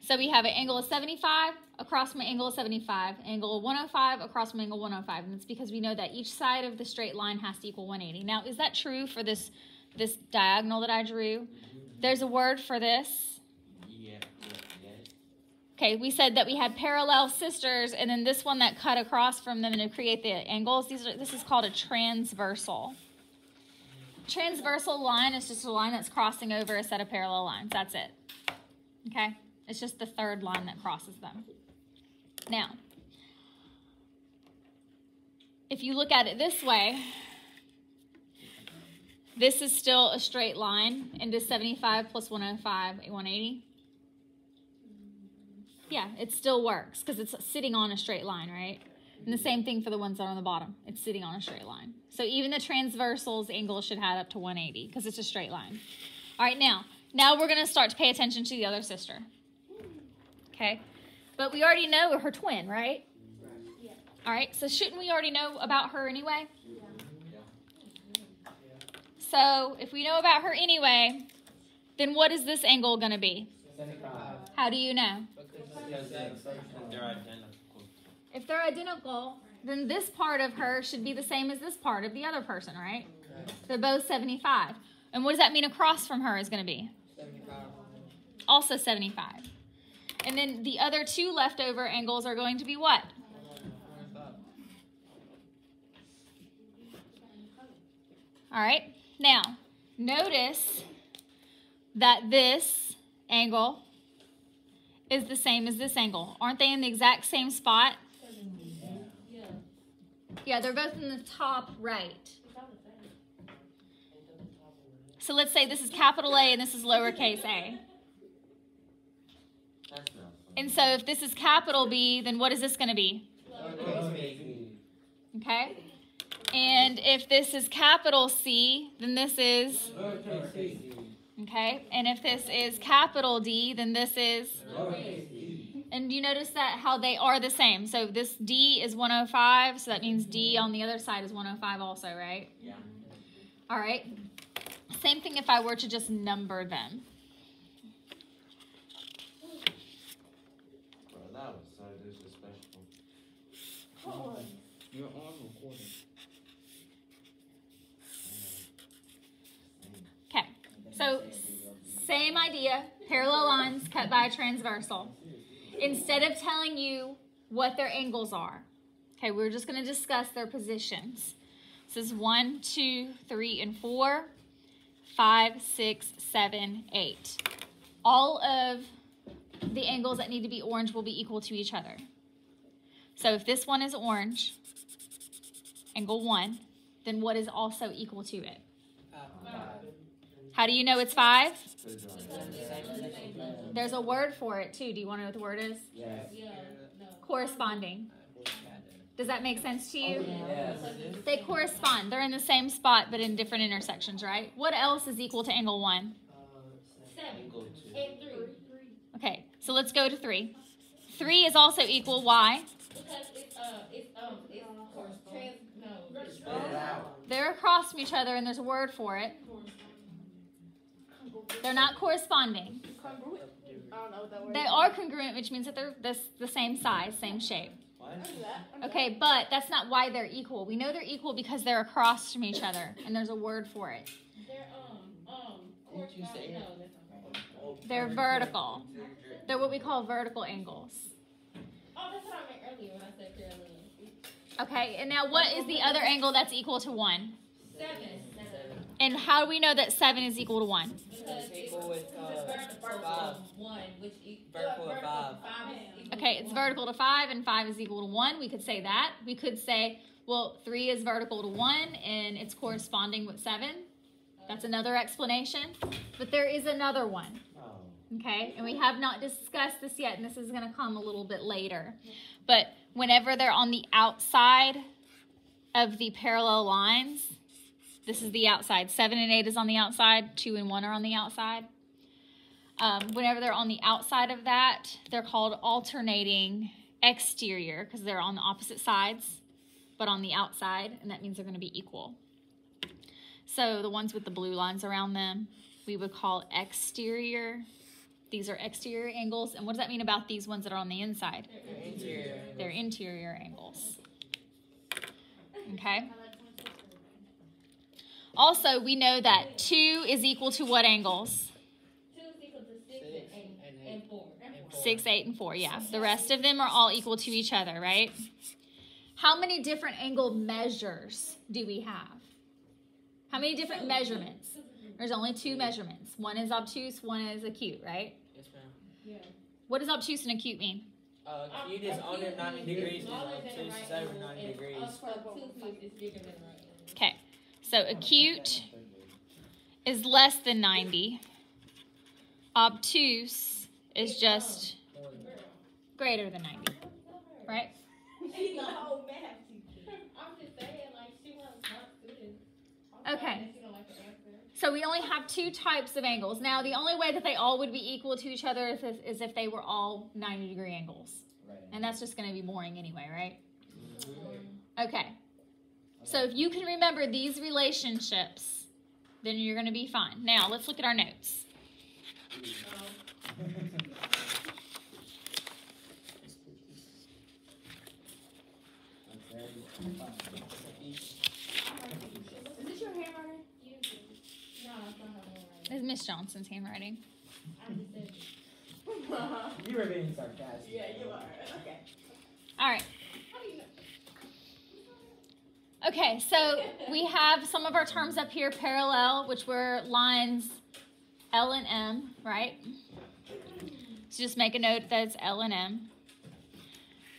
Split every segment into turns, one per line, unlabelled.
So we have an angle of 75 across from an angle of 75, angle of 105 across from angle 105. And it's because we know that each side of the straight line has to equal 180. Now, is that true for this diagonal that I drew? There's a word for this.
Yeah.
Okay, we said that we had parallel sisters, and then this one that cut across from them to create the angles. This is called a transversal. Transversal line is just a line that's crossing over a set of parallel lines. That's it. Okay? It's just the third line that crosses them. Now, if you look at it this way, this is still a straight line into 75 plus 105, 180. Yeah, it still works because it's sitting on a straight line, right? And the same thing for the ones that are on the bottom. It's sitting on a straight line. So even the transversals angle should add up to 180 because it's a straight line. All right, now we're going to start to pay attention to the other sister. Okay? But we already know her twin, right?
Yeah.
All right, so shouldn't we already know about her anyway?
Yeah.
So if we know about her anyway, then what is this angle going to be?
75.
How do you know?
Because they're identical.
If they're identical, then this part of her should be the same as this part of the other person, right? They're both 75. And what does that mean across from her is going to be?
75.
Also 75. And then the other two leftover angles are going to be what? All right. Now, notice that this angle is the same as this angle. Aren't they in the exact same spot?
Yeah.
Yeah, they're both in the top right. So let's say this is capital A and this is lowercase a. And so if this is capital B, then what is this going to be? Okay? And if this is capital C, then this is... Okay? And if this is capital D, then this is... And you notice that how they are the same. So this D is 105, so that means D on the other side is 105 also, right?
Yeah.
All right. Same thing if I were to just number them.
Well, that was so disrespectful. You're on recording.
Okay. So same idea, parallel lines cut by a transversal. Instead of telling you what their angles are, okay, we're just going to discuss their positions. This is 1, 2, 3, and 4, 5, 6, 7, 8. All of the angles that need to be orange will be equal to each other. So if this one is orange, angle 1, then what is also equal to it?
5.
How do you know it's 5? There's a word for it too. Do you want to know what the word is?
Yes.
Yeah. No.
Corresponding. Does that make sense to you?
Yes.
They correspond. They're in the same spot but in different intersections, right? What else is equal to angle 1?
7
Equal to.
and 3.
Okay, so let's go to 3. 3 is also equal. Why?
Because it's
Spit it out.
They're across from each other and there's a word for it. They're not corresponding.
congruent. I don't know what that word
They
is.
are congruent, which means that they're the same size, same shape.
What?
I do that.
Okay, but that's not why they're equal. We know they're equal because they're across from each other, and there's a word for it.
They're
Didn't you say
no,
it?
that's not.
They're vertical. They're what we call vertical angles.
Oh, that's what I meant earlier when I said parallel.
Okay, and now what is the other angle that's equal to 1?
7.
And how do we know that 7 is equal to 1?
Because it's
equal with,
vertical
5.
1, which
Vertical with 5.
is equal
Okay,
to
it's
1.
vertical to 5 and 5 is equal to 1. We could say that. We could say, well, 3 is vertical to 1 and it's corresponding with 7. That's another explanation. But there is another one.
Oh.
Okay, and we have not discussed this yet, and this is going to come a little bit later. But whenever they're on the outside of the parallel lines, this is the outside. 7 and 8 is on the outside. 2 and 1 are on the outside. Whenever they're on the outside of that, they're called alternating exterior because they're on the opposite sides, but on the outside, and that means they're going to be equal. So the ones with the blue lines around them, we would call exterior, These are exterior angles. And what does that mean about these ones that are on the inside? They're interior angles. Okay? Also, we know that 2 is equal to what angles?
2 is equal to 6 and 4.
6, 8, and 4, yeah. The rest of them are all equal to each other, right? How many different angle measures do we have? How many different measurements? There's only 2 measurements. One is obtuse, one is acute, right?
Yes, ma'am.
Yeah.
What does obtuse and acute mean?
Acute is under 90 degrees and obtuse is over 90 degrees.
Obtuse is bigger than right.
Okay, so acute is less than 90. Obtuse is just greater than 90, right?
She's a whole math teacher. I'm just saying, like, she was not student.
Okay.
She don't like the answer.
So we only have 2 types of angles. Now, the only way that they all would be equal to each other is if they were all 90-degree angles. And that's just going to be boring anyway, right? Okay. So if you can remember these relationships, then you're going to be fine. Now, let's look at our notes.
Is this your handwriting? No, it's not her handwriting.
This is Miss Johnson's handwriting.
I just said it.
You were being sarcastic.
Yeah, you are. Okay.
All right.
How do you know?
Okay, so we have some of our terms up here, parallel, which were lines L and M, right? So just make a note that it's L and M.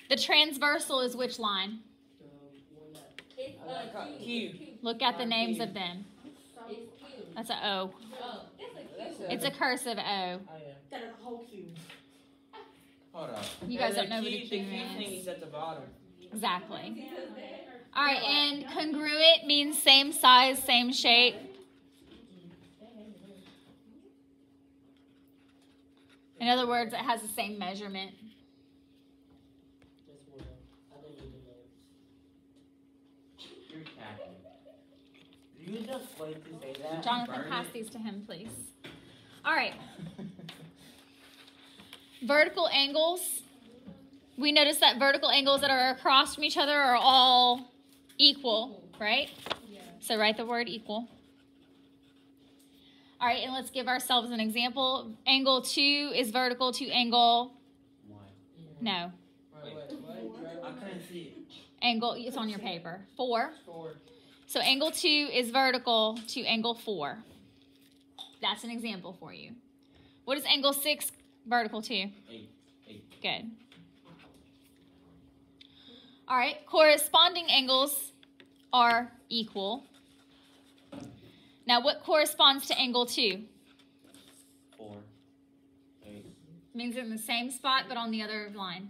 The transversal is which line?
It's
Q.
Look at the names of them.
It's Q.
That's a O.
Oh, that's a Q.
It's a cursive O.
Oh, yeah.
That is a whole Q.
Hold on.
You guys
The
don't know what a
Q-
Q
The Q thing
is.
is at the bottom.
Exactly. All right, and congruent means same size, same shape. In other words, it has the same measurement.
You're capping. You just wait to say that.
Jonathan,
Burn
pass
it.
these to him, please. All right. Vertical angles. We notice that vertical angles that are across from each other are all equal, right?
Yeah.
So write the word equal. All right, and let's give ourselves an example. Angle 2 is vertical to angle, no,
Wait, what? I couldn't see it.
angle, it's on your paper, 4.
4.
So angle 2 is vertical to angle 4. That's an example for you. What is angle 6 vertical to?
8.
Good. All right, corresponding angles are equal. Now, what corresponds to angle 2?
4. 8.
Means in the same spot, but on the other line.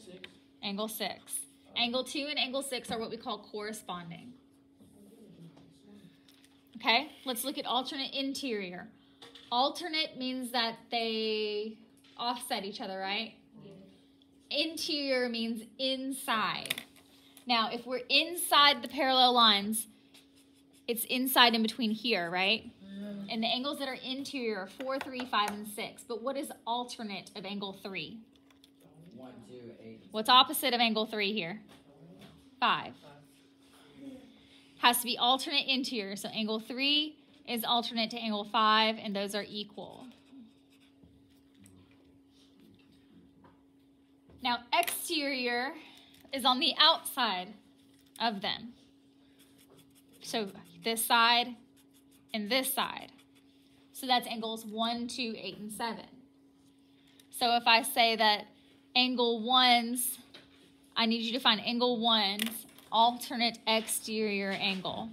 6.
Angle 6. Angle 2 and angle 6 are what we call corresponding. Okay, let's look at alternate interior. Alternate means that they offset each other, right? Interior means inside. Now, if we're inside the parallel lines, it's inside in between here, right? And the angles that are interior are 4, 3, 5, and 6. But what is alternate of angle 3?
1, 2, 8.
What's opposite of angle 3 here? 5. Has to be alternate interior. So angle 3 is alternate to angle 5, and those are equal. Now, exterior is on the outside of them. So this side and this side. So that's angles 1, 2, 8, and 7. So if I say that angle 1's, I need you to find angle 1's alternate exterior angle.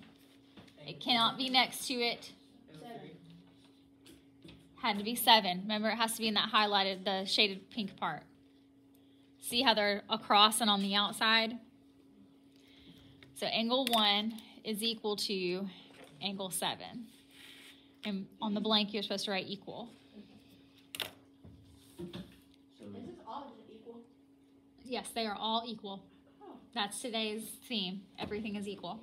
It cannot be next to it. Had to be 7. Remember, it has to be in that highlighted, the shaded pink part. See how they're across and on the outside? So angle 1 is equal to angle 7. And on the blank, you're supposed to write equal.
Is this all equal?
Yes, they are all equal. That's today's theme. Everything is equal.